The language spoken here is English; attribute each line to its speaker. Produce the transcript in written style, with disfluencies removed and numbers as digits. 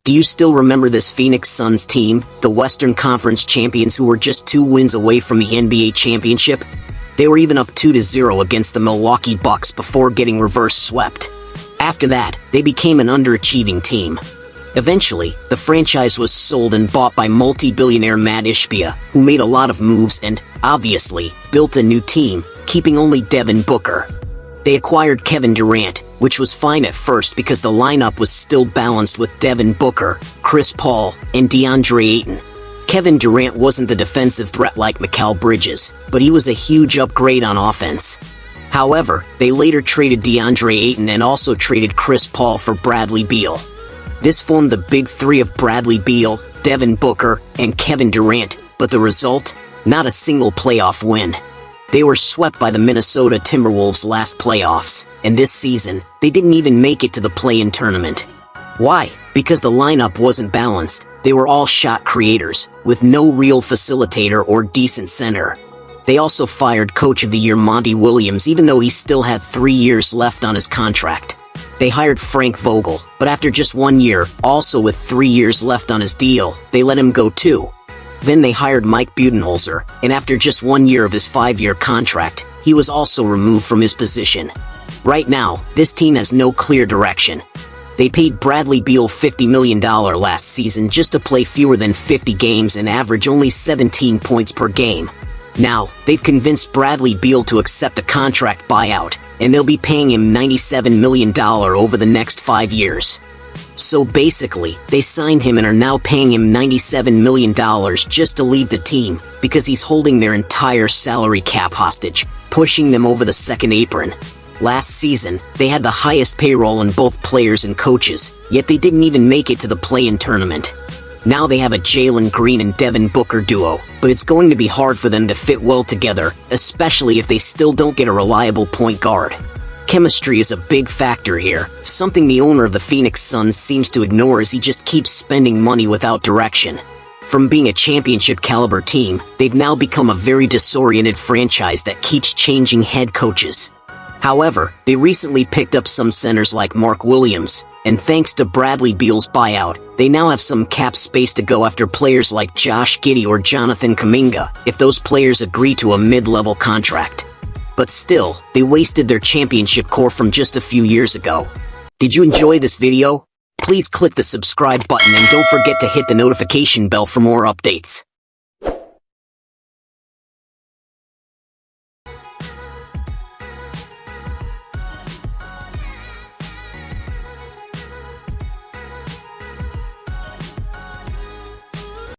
Speaker 1: Do you still remember this Phoenix Suns team, the Western Conference champions who were just 2 wins away from the NBA championship? They were even up 2-0 against the Milwaukee Bucks before getting reverse swept. After that, they became an underachieving team. Eventually, the franchise was sold and bought by multi-billionaire Matt Ishbia, who made a lot of moves and, obviously, built a new team, keeping only Devin Booker. They acquired Kevin Durant, which was fine at first because the lineup was still balanced with Devin Booker, Chris Paul, and DeAndre Ayton. Kevin Durant wasn't the defensive threat like Mikal Bridges, but he was a huge upgrade on offense. However, they later traded DeAndre Ayton and also traded Chris Paul for Bradley Beal. This formed the big three of Bradley Beal, Devin Booker, and Kevin Durant, but the result? Not a single playoff win. They were swept by the Minnesota Timberwolves last playoffs, and this season, they didn't even make it to the play-in tournament. Why? Because the lineup wasn't balanced. They were all shot creators, with no real facilitator or decent center. They also fired Coach of the Year Monty Williams even though he still had 3 years left on his contract. They hired Frank Vogel, but after just 1 year, also with 3 years left on his deal, they let him go too. Then they hired Mike Budenholzer, and after just 1 year of his 5-year contract, he was also removed from his position. Right now, this team has no clear direction. They paid Bradley Beal $50 million last season just to play fewer than 50 games and average only 17 points per game. Now, they've convinced Bradley Beal to accept a contract buyout, and they'll be paying him $97 million over the next 5 years. So basically, they signed him and are now paying him $97 million just to leave the team, because he's holding their entire salary cap hostage, pushing them over the second apron. Last season, they had the highest payroll in both players and coaches, yet they didn't even make it to the play-in tournament. Now they have a Jalen Green and Devin Booker duo, but it's going to be hard for them to fit well together, especially if they still don't get a reliable point guard. Chemistry is a big factor here, something the owner of the Phoenix Suns seems to ignore as he just keeps spending money without direction. From being a championship-caliber team, they've now become a very disoriented franchise that keeps changing head coaches. However, they recently picked up some centers like Mark Williams, and thanks to Bradley Beal's buyout, they now have some cap space to go after players like Josh Giddey or Jonathan Kuminga, if those players agree to a mid-level contract. But still, they wasted their championship core from just a few years ago. Did you enjoy this video? Please click the subscribe button and don't forget to hit the notification bell for more updates.